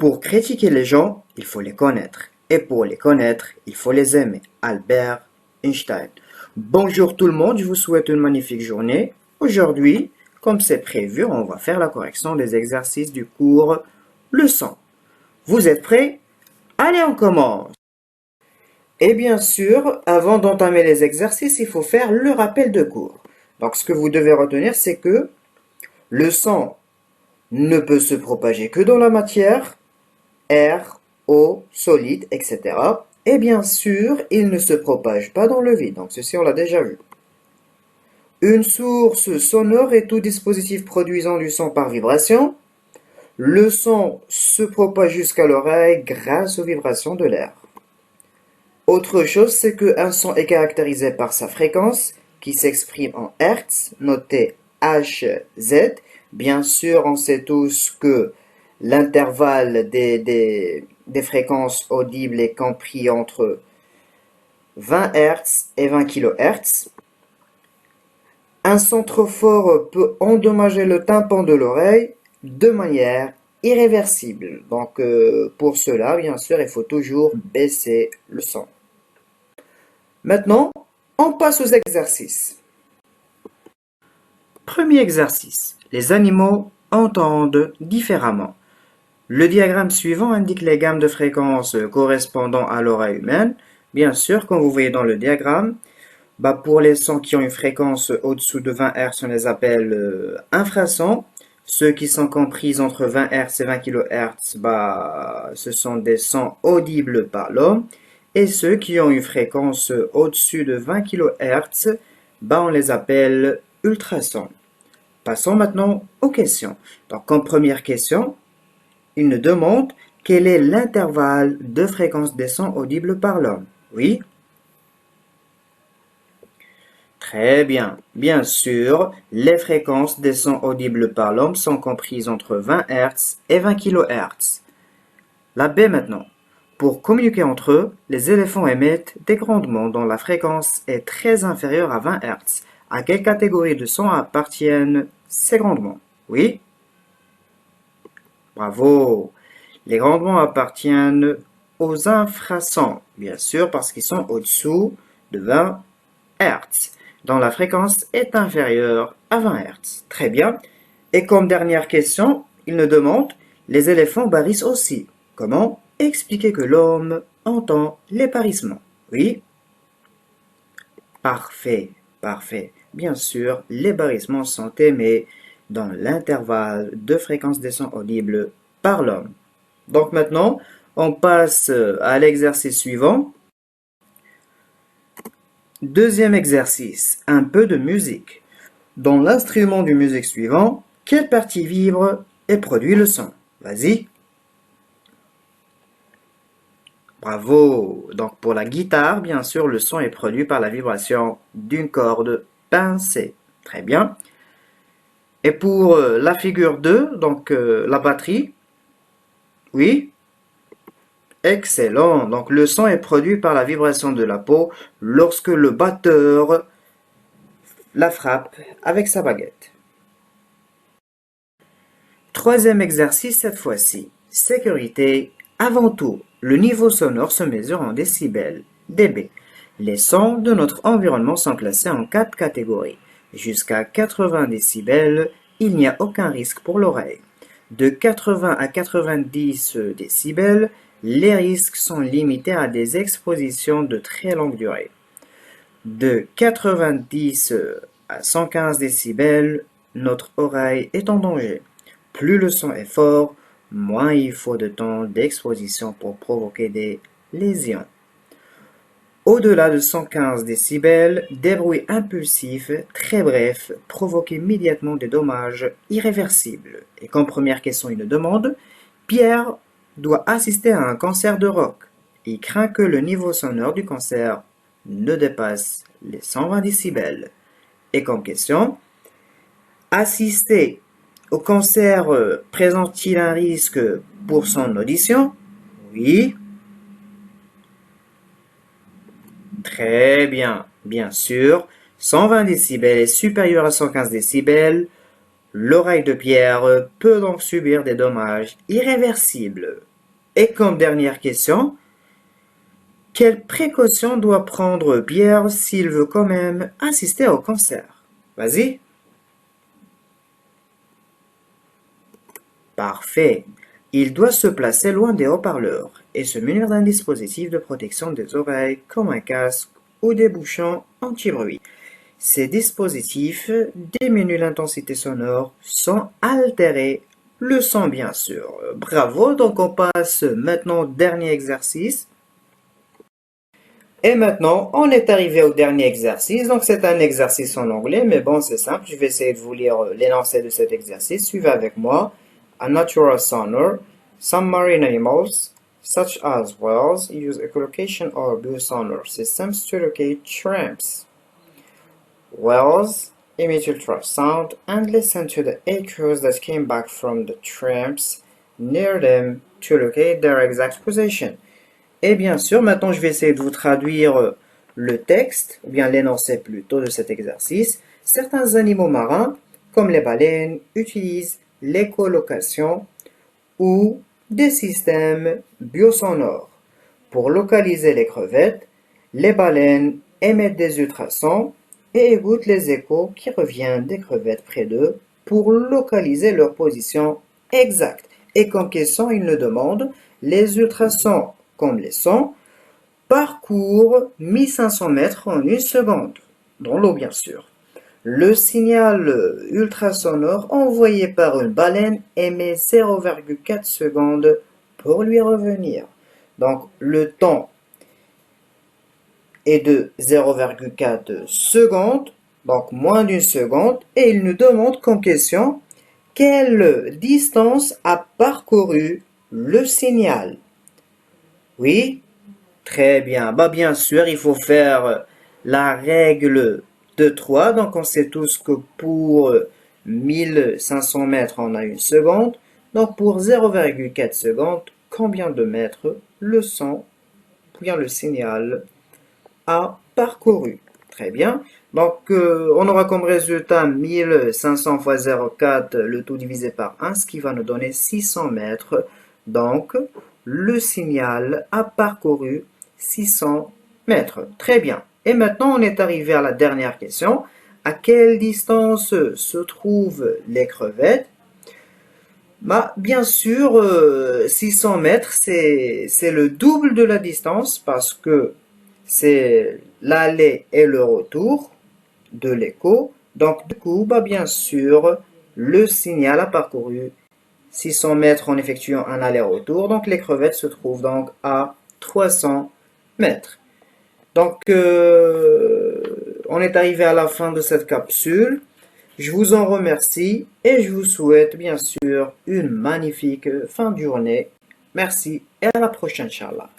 Pour critiquer les gens, il faut les connaître. Et pour les connaître, il faut les aimer. Albert Einstein. Bonjour tout le monde, je vous souhaite une magnifique journée. Aujourd'hui, comme c'est prévu, on va faire la correction des exercices du cours leçon. Vous êtes prêts? Allez, on commence! Et bien sûr, avant d'entamer les exercices, il faut faire le rappel de cours. Donc ce que vous devez retenir, c'est que le sang ne peut se propager que dans la matière, air, eau, solide, etc. Et bien sûr, il ne se propage pas dans le vide. Donc ceci, on l'a déjà vu. Une source sonore est tout dispositif produisant du son par vibration. Le son se propage jusqu'à l'oreille grâce aux vibrations de l'air. Autre chose, c'est qu'un son est caractérisé par sa fréquence, qui s'exprime en Hertz, noté Hz. Bien sûr, on sait tous que l'intervalle des fréquences audibles est compris entre 20 Hz et 20 kHz. Un son trop fort peut endommager le tympan de l'oreille de manière irréversible. Donc, pour cela, bien sûr, il faut toujours baisser le son. Maintenant, on passe aux exercices. Premier exercice. Les animaux entendent différemment. Le diagramme suivant indique les gammes de fréquences correspondant à l'oreille humaine. Bien sûr, comme vous voyez dans le diagramme, pour les sons qui ont une fréquence au-dessous de 20 Hz, on les appelle infrasons. Ceux qui sont compris entre 20 Hz et 20 kHz, ce sont des sons audibles par l'homme. Et ceux qui ont une fréquence au-dessus de 20 kHz, on les appelle ultrasons. Passons maintenant aux questions. Donc, comme première question, il nous demande quel est l'intervalle de fréquence des sons audibles par l'homme. Oui? Très bien. Bien sûr, les fréquences des sons audibles par l'homme sont comprises entre 20 Hz et 20 kHz. La B maintenant. Pour communiquer entre eux, les éléphants émettent des grondements dont la fréquence est très inférieure à 20 Hz. À quelle catégorie de sons appartiennent ces grondements? Oui? Bravo! Les grondements appartiennent aux infrasons, bien sûr, parce qu'ils sont au-dessous de 20 Hz, dont la fréquence est inférieure à 20 Hz. Très bien. Et comme dernière question, il nous demande, les éléphants barrissent aussi. Comment expliquer que l'homme entend les barrissements? Oui? Parfait, parfait. Bien sûr, les barrissements sont émis dans l'intervalle de fréquence des sons audibles par l'homme. Donc maintenant, on passe à l'exercice suivant. Deuxième exercice, un peu de musique. Dans l'instrument de musique suivant, quelle partie vibre et produit le son? Vas-y. Bravo! Donc pour la guitare, bien sûr, le son est produit par la vibration d'une corde pincée. Très bien. Et pour la figure 2, donc la batterie, oui? Excellent. Donc le son est produit par la vibration de la peau lorsque le batteur la frappe avec sa baguette. Troisième exercice cette fois-ci. Sécurité. Avant tout, le niveau sonore se mesure en décibels, dB. Les sons de notre environnement sont classés en 4 catégories. Jusqu'à 80 décibels, il n'y a aucun risque pour l'oreille. De 80 à 90 décibels, les risques sont limités à des expositions de très longue durée. De 90 à 115 décibels, notre oreille est en danger. Plus le son est fort, moins il faut de temps d'exposition pour provoquer des lésions. Au-delà de 115 décibels, des bruits impulsifs, très brefs, provoquent immédiatement des dommages irréversibles. Et comme première question, il nous demande, Pierre doit assister à un concert de rock. Il craint que le niveau sonore du concert ne dépasse les 120 décibels. Et comme question, assister au concert présente-t-il un risque pour son audition? Oui. Très bien. Bien sûr, 120 décibels est supérieur à 115 décibels. L'oreille de Pierre peut donc subir des dommages irréversibles. Et comme dernière question, quelle précaution doit prendre Pierre s'il veut quand même assister au concert? Vas-y. Parfait. Il doit se placer loin des haut-parleurs et se munir d'un dispositif de protection des oreilles comme un casque ou des bouchons anti-bruit. Ces dispositifs diminuent l'intensité sonore sans altérer le son bien sûr. Bravo, donc on passe maintenant au dernier exercice. Et maintenant, on est arrivé au dernier exercice. Donc c'est un exercice en anglais, mais bon, c'est simple. Je vais essayer de vous lire l'énoncé de cet exercice. Suivez avec moi. A natural sonar. Some marine animals, such as whales, use echolocation or biosonar systems to locate shrimps. Whales emit ultrasound and listen to the echoes that came back from the shrimps near them to locate their exact position. Et bien sûr, maintenant je vais essayer de vous traduire le texte, ou bien l'énoncé plutôt de cet exercice. Certains animaux marins, comme les baleines, utilisent l'écholocation ou des systèmes biosonores. Pour localiser les crevettes, les baleines émettent des ultrasons et écoutent les échos qui reviennent des crevettes près d'eux pour localiser leur position exacte. Et comme question, ils nous demandent les ultrasons comme les sons parcourent 1500 mètres en une seconde, dans l'eau bien sûr. Le signal ultrasonore envoyé par une baleine émet 0,4 secondes pour lui revenir. Donc le temps est de 0,4 secondes, donc moins d'une seconde, et il nous demande comme question quelle distance a parcouru le signal. Oui, très bien. Bah bien sûr, il faut faire la règle de 3. Donc on sait tous que pour 1500 mètres, on a une seconde. Donc pour 0,4 secondes, combien de mètres le son, ou bien le signal, a parcouru? Très bien. Donc on aura comme résultat 1500 fois 0,4, le tout divisé par 1, ce qui va nous donner 600 mètres. Donc le signal a parcouru 600 mètres. Très bien. Et maintenant, on est arrivé à la dernière question. À quelle distance se trouvent les crevettes? Bah, bien sûr, 600 mètres, c'est le double de la distance parce que c'est l'aller et le retour de l'écho. Donc, du coup, bah, bien sûr, le signal a parcouru 600 mètres en effectuant un aller-retour. Donc, les crevettes se trouvent donc à 300 mètres. Donc, on est arrivé à la fin de cette capsule. Je vous en remercie et je vous souhaite bien sûr une magnifique fin de journée. Merci et à la prochaine, Inch'Allah.